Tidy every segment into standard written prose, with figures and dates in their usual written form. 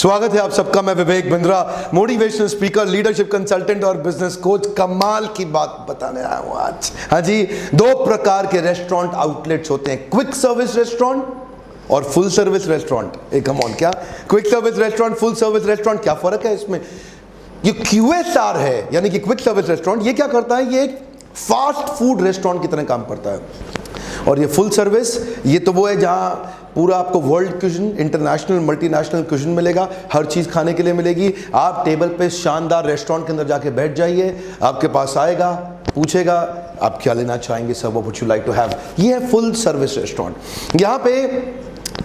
स्वागत है आप सबका। मैं Vivek Bindra, motivational speaker, leadership consultant और बिजनेस कोच। कमाल की बात बताने आया हूं आज। हाँ जी, दो प्रकार के रेस्टोरेंट आउटलेट्स होते हैं, क्विक सर्विस रेस्टोरेंट और full service restaurant. Come on, क्या quick service restaurant, full service restaurant, क्या फर्क है इसमें? ये QSR है, यानी कि क्विक सर्विस रेस्टोरेंट, ये क्या करता है? ये एक फास्ट फूड रेस्टोरेंट की तरह काम करता है। और ये फुल सर्विस, ये तो वो है जहाँ पूरा आपको world cuisine, international multinational cuisine मिलेगा, हर चीज़ खाने के लिए मिलेगी। आप टेबल पे शानदार रेस्टोरेंट के अंदर जाके बैठ जाइए, आपके पास आएगा, पूछेगा आप क्या लेना चाहेंगे, sir what you like to have. ये है फुल सर्विस रेस्टोरेंट। यहाँ पे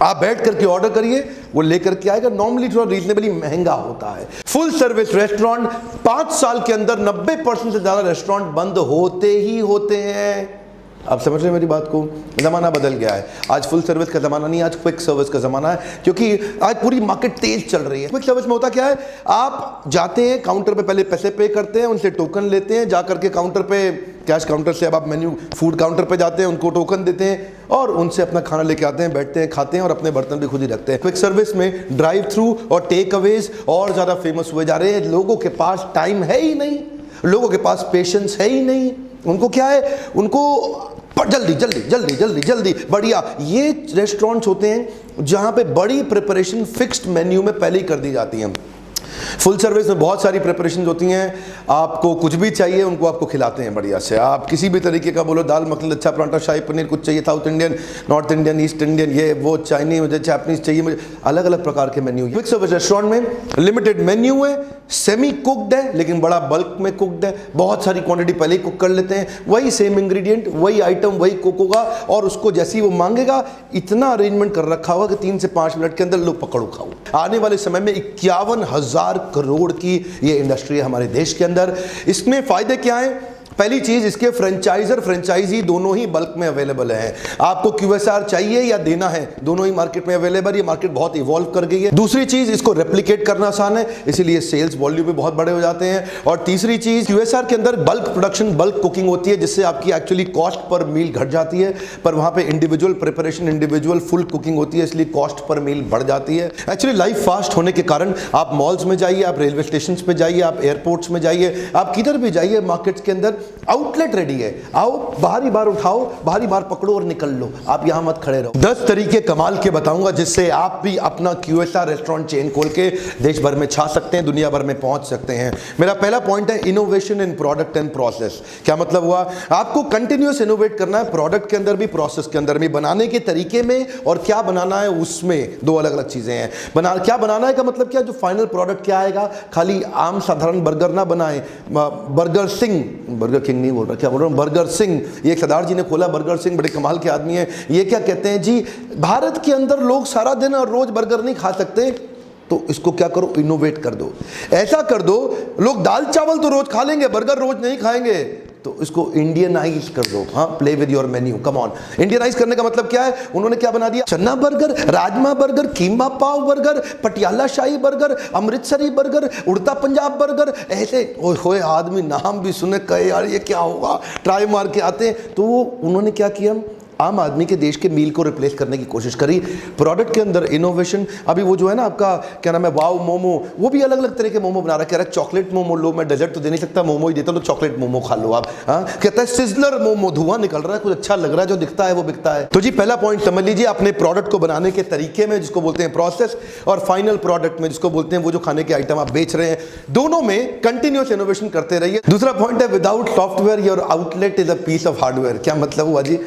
आप बैठ करके ऑर्डर करिए, वो लेकर के आएगा। नॉर्मली थोड़ा रीजनेबली महंगा होता है। फुल सर्विस रेस्टोरेंट 5 साल के अंदर 90% से ज़्यादा रेस्टोरेंट बंद होते ही होते हैं। आप समझ रहे हैं मेरी बात को? ज़माना बदल गया है। आज फुल सर्विस का ज़माना नहीं, आज क्विक सर्विस का ज़माना है, क्योंकि आज पूरी मार्केट तेज चल रही है। क्विक सर्विस में होता क्या है, आप जाते हैं काउंटर पे, पहले पैसे पे करते हैं, उनसे टोकन लेते हैं, जा करके काउंटर पे, कैश काउंटर से अब आप मेन्यू फूड काउंटर पे जाते हैं, उनको टोकन देते हैं और उनसे अपना खाना लेके आते हैं, बैठते हैं, खाते हैं और अपने बर्तन भी खुद ही रखते हैं। क्विक सर्विस में ड्राइव थ्रू और टेक अवेज और ज़्यादा फेमस हुए जा रहे हैं। लोगों के पास टाइम है ही नहीं, लोगों के पास पेशेंस है ही नहीं। उनको क्या है, उनको जल्दी जल्दी जल्दी जल्दी जल्दी बढ़िया। ये रेस्टोरेंट्स होते हैं जहां पे बड़ी प्रिपरेशन फिक्स्ड मेन्यू में पहले ही कर दी जाती हैं। फुल सर्विस में बहुत सारी प्रिपरेशन होती हैं, आपको कुछ भी चाहिए उनको आपको खिलाते हैं बढ़िया से। आप किसी भी तरीके का बोलो, दाल मखनी, लच्छा पराठा, शाही पनीर, कुछ चाहिए, south Indian, north Indian, east Indian, ये वो, चाइनीज, मुझे जापानीज चाहिए, मुझे अलग अलग प्रकार के मेन्यू। क्विक सर्विस रेस्टोरेंट में लिमिटेड मेन्यू है, सेमी कुक्ड है लेकिन बड़ा बल्क में कुक्ड है, बहुत सारी क्वांटिटी पहले ही कुक कर लेते हैं, वही सेम इंग्रेडिएंट, वही आइटम, वही कुक होगा और उसको जैसे ही वो मांगेगा इतना अरेंजमेंट कर रखा होगा कि 3 से 5 मिनट के अंदर लो पकड़ो खाओ। आने वाले समय में 51,000 करोड़ की ये इंडस्ट्री है हमारे देश के अंदर। इसमें फायदे क्या हैं? पहली चीज, इसके फ्रेंचाइजर फ्रेंचाइजी दोनों ही बल्क में अवेलेबल हैं। आपको QSR चाहिए या देना है, दोनों ही मार्केट में अवेलेबल। ये मार्केट बहुत इवॉल्व कर गई है। दूसरी चीज, इसको रेप्लिकेट करना आसान है, इसीलिए सेल्स वॉल्यूम भी बहुत बड़े हो जाते हैं। और तीसरी चीज, QSR के अंदर बल्क प्रोडक्शन, बल्क कुकिंग होती है, जिससे आपकी एक्चुअली कॉस्ट पर मील घट जाती है, पर वहां पे individual preparation, individual full cooking होती है, इसलिए कॉस्ट पर मील बढ़ जाती है। एक्चुअली लाइफ फास्ट होने के कारण आप मॉल्स में जाइए, आप रेलवे स्टेशन पे जाइए, आप एयरपोर्ट्स में जाइए, आप किधर भी जाइए, मार्केट्स के अंदर आउटलेट रेडी है। आओ, बाहरी बार उठाओ, बाहरी बार पकड़ो और निकल लो, आप यहां मत खड़े रहो। 10 तरीके कमाल के बताऊंगा जिससे आप भी अपना QSR रेस्टोरेंट चेन खोल के देश भर में छा सकते हैं, दुनिया भर में पहुंच सकते हैं। मेरा पहला पॉइंट है innovation in product and process. क्या मतलब हुआ? आपको कंटिन्यूअस इनोवेट करना है, प्रोडक्ट के अंदर भी, प्रोसेस के अंदर भी, बनाने के तरीके में और क्या बनाना है उसमें, दो अलग अलग चीजें हैं। क्या बनाना है का मतलब क्या, जो फाइनल प्रोडक्ट क्या आएगा, खाली आम साधारण बर्गर ना बनाए। बर्गर किंग नहीं बोल रहा, क्या बोल रहा हूं, बर्गर सिंह। ये सरदार जी ने खोला बर्गर सिंह, बड़े कमाल के आदमी हैं। ये क्या कहते हैं जी, भारत के अंदर लोग सारा दिन और रोज बर्गर नहीं खा सकते, तो इसको क्या करो, इनोवेट कर दो। ऐसा कर दो, लोग दाल चावल तो रोज खा लेंगे, बर्गर रोज नहीं खाएंगे, तो इसको इंडियनाइज कर दो। हाँ, play with your menu, come on. Indianise करने का मतलब क्या है? उन्होंने क्या बना दिया, चना बर्गर, राजमा बर्गर, कीमा पाव बर्गर, पटियाला शाही बर्गर, अमृतसरी बर्गर, उड़ता पंजाब बर्गर। ऐसे होए आदमी नाम भी सुने, कहे यार ये क्या होगा, ट्राई मार के आते हैं। तो उन्होंने क्या किया, आम आदमी के देश के मील को रिप्लेस करने की कोशिश करी। प्रोडक्ट के अंदर इनोवेशन। अभी वो जो है ना आपका, क्या नाम है, वाव मोमो, वो भी अलग अलग तरह के मोमो बना रहा है। कह रहा है चॉकलेट मोमो लो, मैं डेजर्ट तो दे नहीं सकता, मोमो ही देता हूं, तो चॉकलेट मोमो खा लो आप। हाँ, कहता है सिजलर मोमो, धुआं निकल रहा है, कुछ अच्छा लग रहा है, जो दिखता है वो बिकता है। तो जी पहला पॉइंट समझ लीजिए, अपने प्रोडक्ट को बनाने के तरीके में, जिसको बोलते हैं प्रोसेस, और फाइनल प्रोडक्ट में, जिसको बोलते हैं वो जो खाने के आइटम आप बेच रहे हैं, दोनों में कंटिन्यूअस इनोवेशन करते रहिए। दूसरा पॉइंट है, without software your outlet is a piece of hardware. क्या मतलब हुआ जी?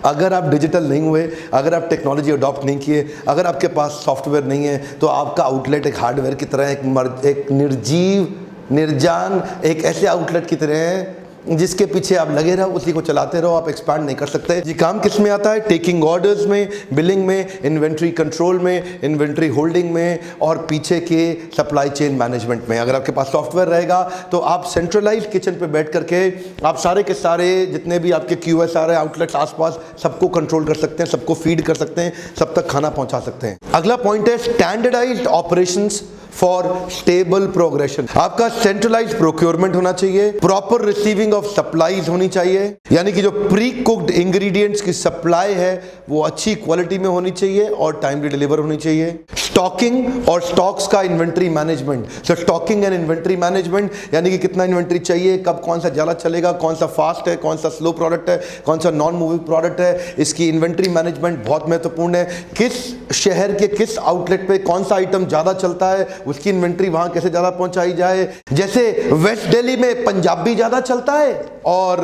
अगर आप डिजिटल नहीं हुए, अगर आप टेक्नोलॉजी अडॉप्ट नहीं किए, अगर आपके पास सॉफ्टवेयर नहीं है, तो आपका आउटलेट एक हार्डवेयर की तरह, एक निर्जीव, निर्जान, एक ऐसे आउटलेट की तरह है जिसके पीछे आप लगे रहो, उसी को चलाते रहो, आप एक्सपैंड नहीं कर सकते। ये काम किस में आता है? टेकिंग ऑर्डर्स में, बिलिंग में, इन्वेंट्री कंट्रोल में, इन्वेंट्री होल्डिंग में और पीछे के सप्लाई चेन मैनेजमेंट में। अगर आपके पास सॉफ्टवेयर रहेगा तो आप सेंट्रलाइज्ड किचन पे बैठ करके आप सारे के सारे जितने भी आपके QSR है, आउटलेट्स आसपास, सबको कंट्रोल कर सकते हैं, सबको फीड कर सकते हैं, सब तक खाना पहुंचा सकते हैं। अगला पॉइंट है standardised operations for stable progression. आपका सेंट्रलाइज्ड प्रोक्योरमेंट होना चाहिए, प्रॉपर रिसीविंग ऑफ सप्लाईज होनी चाहिए, यानी कि जो प्री कुक्ड इंग्रेडिएंट्स की सप्लाई है वो अच्छी क्वालिटी में होनी चाहिए और टाइमली डिलीवर होनी चाहिए। स्टॉकिंग और स्टॉक्स का inventory management, so stocking and inventory management, यानी कि कितना इन्वेंट्री चाहिए, कब कौन सा ज्यादा चलेगा, कौन सा फास्ट है, कौन सा स्लो प्रोडक्ट है, कौन सा नॉन मूविंग प्रोडक्ट है, इसकी इन्वेंट्री मैनेजमेंट बहुत महत्वपूर्ण है। किस शहर के किस आउटलेट पे कौन सा आइटम ज्यादा चलता है, उसकी इन्वेंट्री वहां कैसे ज्यादा पहुंचाई जाए। जैसे वेस्ट दिल्ली में पंजाबी ज्यादा चलता है और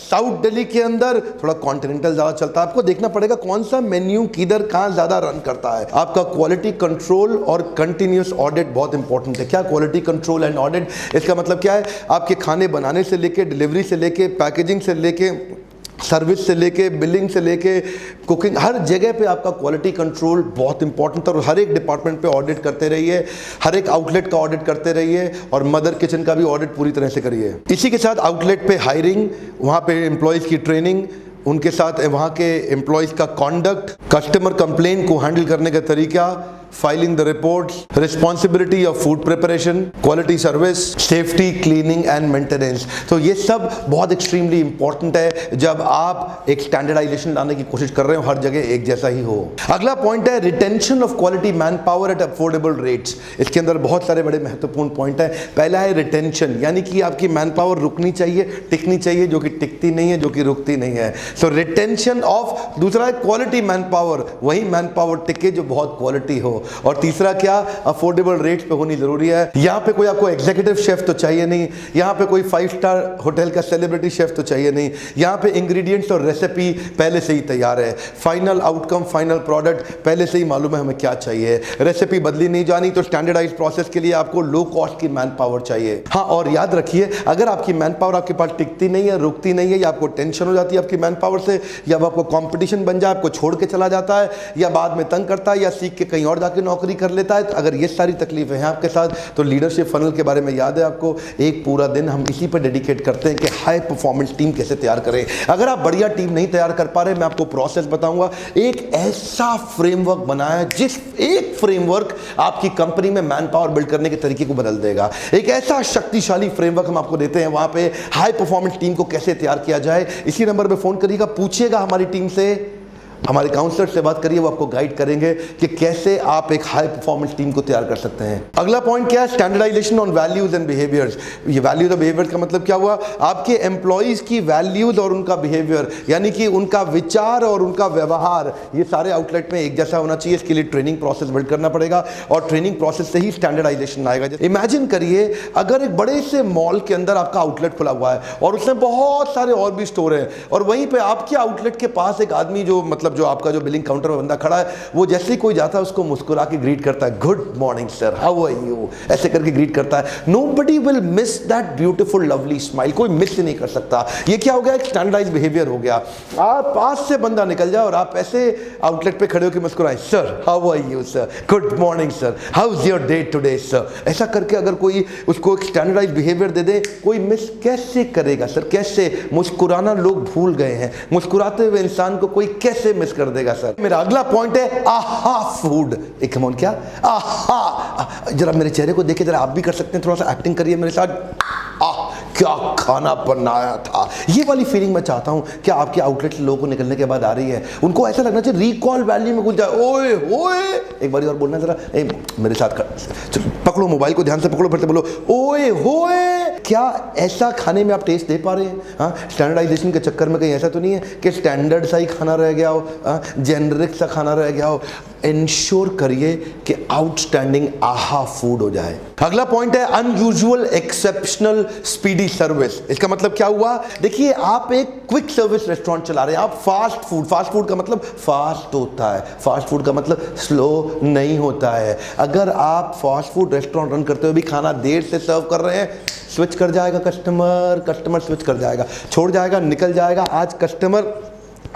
साउथ दिल्ली के अंदर थोड़ा कॉन्टिनेंटल ज्यादा चलता है। आपको देखना पड़ेगा कौन सा मेन्यू किधर कहां ज्यादा रन करता है। आपका क्वालिटी कंट्रोल और कंटिन्यूअस ऑडिट बहुत इंपॉर्टेंट है। क्या क्वालिटी कंट्रोल एंड ऑडिट, इसका मतलब क्या है, आपके खाने बनाने से लेके, डिलीवरी से लेके, पैकेजिंग से लेके, सर्विस से लेके, बिलिंग से लेके, कुकिंग, हर जगह पे आपका क्वालिटी कंट्रोल बहुत इंपॉर्टेंट है। और हर एक डिपार्टमेंट पे ऑडिट करते रहिए, हर एक आउटलेट का ऑडिट करते रहिए और मदर किचन का भी ऑडिट पूरी तरह से करिए। इसी के साथ आउटलेट पे हायरिंग, वहाँ पे एम्प्लॉयज़ की ट्रेनिंग, उनके साथ वहाँ के एम्प्लॉयज़ का कॉन्डक्ट, कस्टमर कंप्लेंट को हैंडल करने का तरीका, filing the reports, responsibility of food preparation, quality service, safety, cleaning and maintenance. तो ये सब बहुत एक्सट्रीमली इंपॉर्टेंट है जब आप एक स्टैंडर्डाइजेशन लाने की कोशिश कर रहे हो, हर जगह एक जैसा ही हो। अगला पॉइंट है retention of quality man power at affordable rates. इसके अंदर बहुत सारे बड़े महत्वपूर्ण पॉइंट है। पहला है रिटेंशन, यानी कि आपकी मैन पावर रुकनी चाहिए, टिकनी चाहिए, जो कि टिकती नहीं है, जो कि रुकती नहीं है। सो रिटेंशन ऑफ, दूसरा है क्वालिटी मैन पावर, वही मैन पावर टिके जो बहुत क्वालिटी हो। और तीसरा क्या, अफोर्डेबल रेट्स पे होनी जरूरी है। यहां पे कोई आपको एग्जीक्यूटिव शेफ तो चाहिए नहीं, यहां पे कोई 5 स्टार होटल का सेलिब्रिटी शेफ तो चाहिए नहीं, यहां पे इंग्रेडिएंट्स और रेसिपी पहले से ही तैयार है, फाइनल आउटकम, फाइनल प्रोडक्ट पहले से ही मालूम है हमें क्या चाहिए, रेसिपी बदली नहीं जानी। तो स्टैंडर्डाइज प्रोसेस के लिए आपको लो कॉस्ट की मैन पावर चाहिए। हाँ, और याद रखिए, अगर आपकी मैन पावर आपके पास टिकती नहीं है, रुकती नहीं है, या आपको टेंशन हो जाती है आपकी मैन पावर से, या वो आपको कॉम्पिटिशन बन जाए, आपको छोड़ के चला जाता है, या बाद में तंग करता है, या सीख के कहीं और जाके नौकरी कर लेता है, तो अगर ये सारी तकलीफें हैं आपके साथ, तो लीडरशिप फनल के बारे में याद है आपको, एक पूरा दिन हम इसी पर डेडिकेट करते हैं कि हाई परफॉर्मेंस टीम कैसे तैयार करें। अगर आप बढ़िया टीम नहीं तैयार कर पा रहे, मैं आपको प्रोसेस बताऊंगा। एक ऐसा फ्रेमवर्क बनाया, जिस एक फ्रेमवर्क आपकी कंपनी में मैन पावर बिल्ड करने के तरीके को बदल देगा। एक ऐसा शक्तिशाली फ्रेमवर्क हम आपको देते हैं, वहां पे हाई परफॉर्मेंस टीम को कैसे तैयार किया जाए। इसी नंबर पे फोन करिएगा, पूछिएगा हमारी टीम से, हमारे काउंसलर से बात करिए, वो आपको गाइड करेंगे कि कैसे आप एक हाई परफॉर्मेंस टीम को तैयार कर सकते हैं। अगला पॉइंट क्या है, standardisation on values and behaviours. ये वैल्यूज और बिहेवियर का मतलब क्या हुआ, आपके एम्प्लॉइज की वैल्यूज और उनका बिहेवियर, यानी कि उनका विचार और उनका व्यवहार, ये सारे आउटलेट में एक जैसा होना चाहिए। इसके लिए ट्रेनिंग प्रोसेस बिल्ड करना पड़ेगा और ट्रेनिंग प्रोसेस से ही स्टैंडर्डाइजेशन आएगा। इमेजिन करिए, अगर एक बड़े से मॉल के अंदर आपका आउटलेट खुला हुआ है और उसमें बहुत सारे और भी स्टोर हैं, और वहीं पे आपके आउटलेट के पास एक आदमी, जो मतलब जो आपका जो बिलिंग काउंटर में बंदा खड़ा है, वो जैसे ही कोई जाता है उसको मुस्कुरा के ग्रीट करता है, good morning sir, how are you, ऐसे करके ग्रीट करता है। Nobody will miss that beautiful lovely smile, कोई मिस ही नहीं कर सकता। ये क्या हो गया, एक स्टैंडर्डाइज्ड बिहेवियर हो गया। आप पास से बंदा निकल जाए और आप ऐसे आउटलेट पे खड़े होकर मुस्कुराएं, sir how are you sir, good morning sir, how is your day today sir, ऐसा करके अगर कोई उसको एक स्टैंडर्डाइज्ड बिहेवियर दे दे, कोई मिस कैसे करेगा सर, कैसे। मुस्कुराना लोग भूल गए हैं, मुस्कुराते हुए इंसान को कोई कैसे मिस कर देगा सर। मेरा अगला पॉइंट है आहा फूड। एक कमॉन, क्या आहा, जरा मेरे चेहरे को देखिए, जरा आप भी कर सकते हैं, थोड़ा सा एक्टिंग करिए मेरे साथ। क्या खाना बनाया था, ये वाली फीलिंग मैं चाहता हूं कि आपके आउटलेट से लोगों को निकलने के बाद आ रही है, उनको ऐसा लगना चाहिए रिकॉल वैल्यू में घुस जाए। ओए ओए, एक बार और बोलना जरा, मेरे साथ कर, पकड़ो मोबाइल को, ध्यान से पकड़ो, फिर से बोलो ओए होए। क्या ऐसा खाने में आप टेस्ट दे पा रहे हैं? हाँ, स्टैंडर्डाइजेशन के चक्कर में कहीं ऐसा तो नहीं है कि स्टैंडर्ड सा ही खाना रह गया हो, जेनरिक सा खाना रह गया हो। इंश्योर करिए कि आउटस्टैंडिंग आहा फूड हो जाए। अगला पॉइंट है अनयूजुअल एक्सेप्शनल स्पीडी सर्विस। इसका मतलब क्या हुआ, देखिए आप एक क्विक सर्विस रेस्टोरेंट चला रहे हैं, आप फास्ट फूड का मतलब फास्ट होता है, फास्ट फूड का मतलब स्लो नहीं होता है। अगर आप फास्ट फूड रेस्टोरेंट रन करते हुए भी खाना देर से सर्व कर रहे हैं, स्विच कर जाएगा कस्टमर स्विच कर जाएगा, छोड़ जाएगा, निकल जाएगा। आज कस्टमर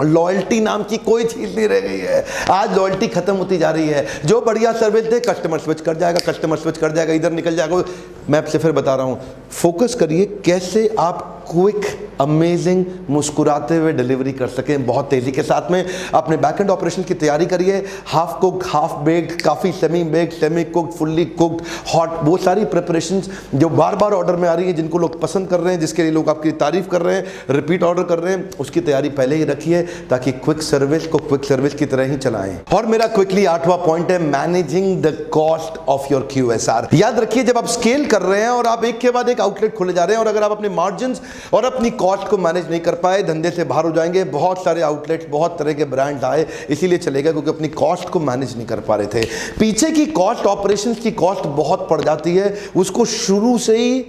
लॉयल्टी नाम की कोई चीज नहीं रह गई है, आज लॉयल्टी खत्म होती जा रही है। जो बढ़िया सर्विस दे कस्टमर स्विच कर जाएगा, इधर निकल जाएगा। मैं आपसे फिर बता रहा हूं, फोकस करिए कैसे आप क्विक अमेजिंग मुस्कुराते हुए डिलीवरी कर सकें बहुत तेज़ी के साथ में। अपने बैक एंड ऑपरेशन की तैयारी करिए, हाफ कुक्ड, हाफ बेक्ड, काफ़ी semi baked, semi cooked, fully cooked, hot, वो सारी प्रिपरेशंस जो बार बार ऑर्डर में आ रही है, जिनको लोग पसंद कर रहे हैं, जिसके लिए लोग आपकी तारीफ कर रहे हैं, रिपीट ऑर्डर कर रहे हैं, उसकी तैयारी पहले ही रखिए ताकि क्विक सर्विस को क्विक सर्विस की तरह ही चलाएं। और मेरा क्विकली 8वां पॉइंट है managing the cost of your QSR। याद रखिए, जब आप स्केल कर रहे हैं और आप एक के बाद एक आउटलेट खोले जा रहे हैं और अगर आप अपने मार्जिन और अपनी कॉस्ट को मैनेज नहीं कर पाए, धंधे से बाहर हो जाएंगे। बहुत सारे आउटलेट्स, बहुत तरह के ब्रांड्स आए, इसीलिए चलेगा क्योंकि अपनी कॉस्ट को मैनेज नहीं कर पा रहे थे। पीछे की कॉस्ट, ऑपरेशंस की कॉस्ट बहुत पड़ जाती है, उसको शुरू से ही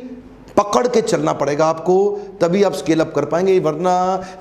पकड़ के चलना पड़ेगा आपको, तभी आप स्केल अप कर पाएंगे, वरना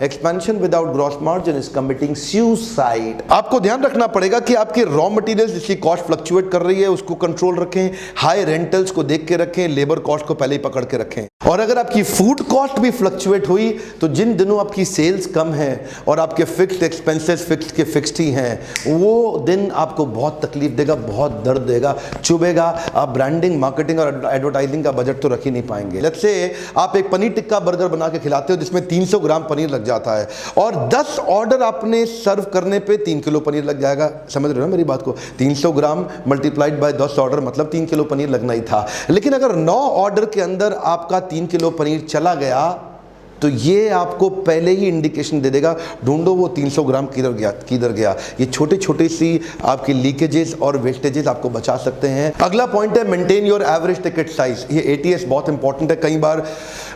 expansion without gross margin is committing suicide. आपको ध्यान रखना पड़ेगा कि आपके रॉ मटेरियल्स जिसकी कॉस्ट फ्लक्चुएट कर रही है उसको कंट्रोल रखें, हाई रेंटल्स को देख के रखें, लेबर कॉस्ट को पहले ही पकड़ के रखें। और अगर आपकी फूड कॉस्ट भी फ्लक्चुएट हुई तो जिन दिनों आपकी सेल्स कम है और आपके फिक्स्ड एक्सपेंसेस फिक्स्ड के फिक्स्ड ही हैं, वो दिन आपको बहुत तकलीफ देगा, बहुत दर्द देगा, चुभेगा। आप ब्रांडिंग, मार्केटिंग और एडवर्टाइजिंग का बजट तो रख ही नहीं पाएंगे। लेट्स से आप एक पनीर टिक्का बर्गर बना के खिलाते हो जिसमें 300 ग्राम पनीर लग जाता है और 10 ऑर्डर आपने सर्व करने पे 3 किलो पनीर लग जाएगा। समझ रहे हो ना मेरी बात को? 300 ग्राम मल्टीप्लाइड बाय 10 ऑर्डर मतलब 3 किलो पनीर लगना ही था। लेकिन अगर 9 ऑर्डर के अंदर आपका 3 किलो पनीर चला गया तो ये आपको पहले ही इंडिकेशन दे देगा, ढूंढो वो 300 ग्राम किधर गया। ये छोटे छोटे सी आपकी लीकेजेस और वेस्टेजेस आपको बचा सकते हैं। अगला पॉइंट है maintain your average ticket size. ये ATS बहुत इंपॉर्टेंट है। कई बार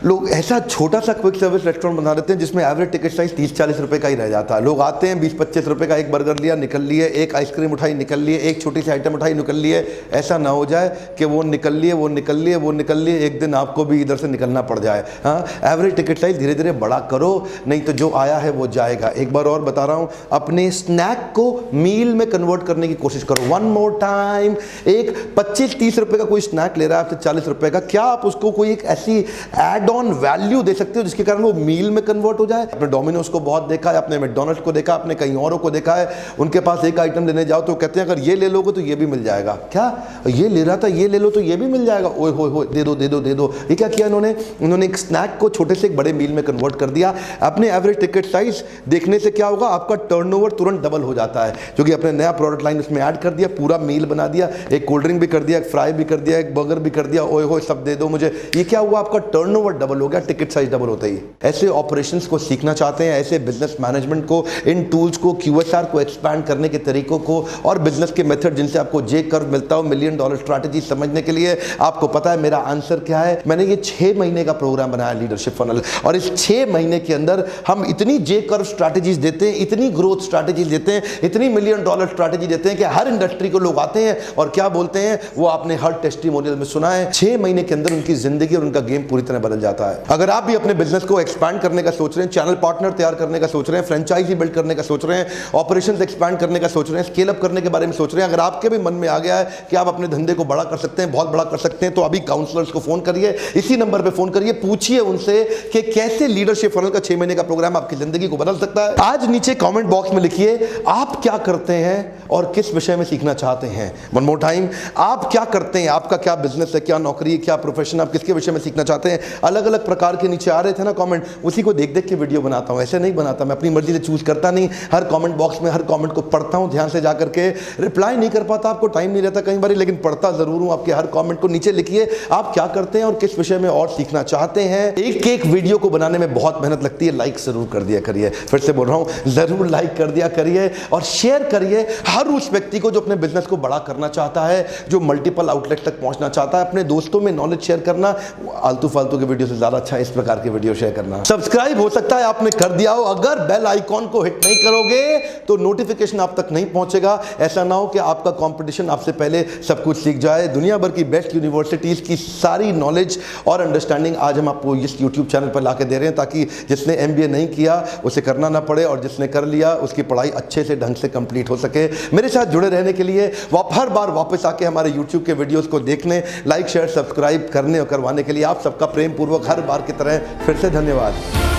लोग ऐसा छोटा सा क्विक सर्विस रेस्टोरेंट बना देते हैं जिसमें एवरेज टिकट साइज 30-40 रुपए का ही रह जाता है। लोग आते हैं 20-25 रुपए का एक बर्गर लिया, निकल लिए, एक आइसक्रीम उठाई, निकल लिए, एक छोटी सी आइटम उठाई, निकल लिए। ऐसा ना हो जाए कि वो निकल लिए, एक दिन आपको भी इधर से निकलना पड़ जाए। हाँ, एवरेज टिकट साइज धीरे धीरे बड़ा करो, नहीं तो जो आया है वो जाएगा। एक बार और बता रहा हूं, अपने स्नैक को मील में कन्वर्ट करने की कोशिश करो। वन मोर टाइम, एक 25-30 रुपए का कोई स्नैक ले रहा है आपसे 40 रुपए का, क्या आप उसको कोई एक ऐसी एड ऑन वैल्यू दे सकते हो जिसके कारण वो मील में कन्वर्ट हो जाए? आपने डोमिनोज को बहुत देखा है, आपने मैकडॉनल्ड्स को देखा, आपने कई औरों को देखा है, उनके पास एक आइटम लेने जाओ तो कहते हैं अगर ये ले लोगे तो ये भी मिल जाएगा। क्या ये ले रहा था, ये ले लो तो ये भी मिल जाएगा? ओए हो, दे दो। ये क्या किया इन्होंने एक स्नैक को छोटे से एक बड़े मील में कन्वर्ट कर दिया। अपने एवरेज टिकट साइज देखने से क्या होगा, आपका टर्नओवर तुरंत डबल हो जाता है, क्योंकि अपने नया प्रोडक्ट लाइन उसमें ऐड कर दिया, पूरा मील बना दिया, एक कोल्ड ड्रिंक भी कर दिया, एक फ्राई भी कर दिया, एक बर्गर भी कर दिया, ओए हो सब दे दो मुझे। ये क्या हुआ, आपका टर्नओवर डबल हो गया, टिकट साइज डबल होता ही। ऐसे ऑपरेशंस को सीखना चाहते हैं, ऐसे बिजनेस मैनेजमेंट को, इन टूल्स को, QSR को एक्सपैंड करने के तरीकों को और बिजनेस के मेथड जिनसे आपको J कर्व मिलता हो, $1 मिलियन स्ट्रैटेजी समझने के लिए आपको पता है मेरा आंसर क्या है। मैंने ये 6 महीने का प्रोग्राम बनाया लीडरशिप फनल, और इस 6 महीने के अंदर हम इतनी J कर्व स्ट्रैटेजीज देते हैं, इतनी ग्रोथ स्ट्रैटेजीज देते हैं, इतनी $1 मिलियन स्ट्रैटेजी देते हैं कि हर इंडस्ट्री को लोग आते हैं और क्या बोलते हैं वो आपने हर टेस्टिमोनियल में सुना है। 6 महीने के अंदर उनकी जिंदगी और उनका गेम पूरी तरह बदल जाता है। अगर आप भी अपने बिजनेस को एक्सपैंड करने का सोच रहे हैं, चैनल पार्टनर तैयार करने का सोच रहे हैं, फ्रेंचाइजी बिल्ड करने का सोच रहे हैं, ऑपरेशंस एक्सपैंड करने का सोच रहे हैं, स्केल अप करने के बारे में सोच रहे हैं, अगर आपके भी मन में आ गया है कि आप अपने धंधे को बड़ा कर सकते हैं, बहुत बड़ा कर सकते हैं, तो अभी काउंसलर्स को फोन करिए, इसी नंबर पे फोन करिए, पूछिए उनसे कि कैसे लीडरशिप फनल का 6 महीने का प्रोग्राम आपकी जिंदगी को बदल सकता है। आज नीचे कमेंट बॉक्स में लिखिए आप क्या करते हैं और किस विषय में सीखना चाहते हैं। वन मोर टाइम, आप क्या करते हैं, आपका क्या बिजनेस है, क्या नौकरी है, क्या प्रोफेशन, आप किसके विषय में सीखना चाहते हैं। अलग अलग प्रकार के नीचे आ रहे थे ना कमेंट, उसी को देख देख के वीडियो बनाता हूं। ऐसे नहीं बनाता, मैं अपनी मर्जी से चूज करता नहीं, हर कमेंट बॉक्स में हर कमेंट को पढ़ता हूं ध्यान से जाकर के, रिप्लाई नहीं कर पाता, आपको टाइम नहीं रहता कई बार, लेकिन पढ़ता जरूर हूं आपके हर कमेंट को। नीचे लिखिए आप क्या करते हैं और किस विषय में और सीखना चाहते हैं। एक एक वीडियो को बनाने में बहुत मेहनत लगती है, लाइक जरूर कर दिया करिए, फिर से बोल रहा हूं जरूर लाइक कर दिया करिए और शेयर करिए हर उस व्यक्ति को जो अपने बिजनेस को बड़ा करना चाहता है, जो मल्टीपल आउटलेट तक पहुंचना चाहता है। अपने दोस्तों में नॉलेज शेयर करना आलतू फालतू के वीडियो से ज्यादा अच्छा है इस प्रकार के वीडियो शेयर करना। सब्सक्राइब हो सकता है आपने कर दिया हो, अगर बेल आइकॉन को हिट नहीं करोगे तो नोटिफिकेशन आप तक नहीं पहुंचेगा। ऐसा ना हो कि आपका कंपटीशन आपसे पहले सब कुछ सीख जाए। दुनिया भर की बेस्ट यूनिवर्सिटीज की सारी नॉलेज और अंडरस्टैंडिंग आज हम आपको इस यूट्यूब चैनल पर लाके दे रहे हैं, ताकि जिसने MBA नहीं किया उसे करना ना पड़े और जिसने कर लिया उसकी पढ़ाई अच्छे से ढंग से कंप्लीट हो सके। मेरे साथ जुड़े रहने के लिए हर बार वापस आके हमारे YouTube के वीडियोस को देखने, लाइक शेयर सब्सक्राइब करने और करवाने के लिए आप सबका प्रेम पूर्वक हर बार की तरह फिर से धन्यवाद।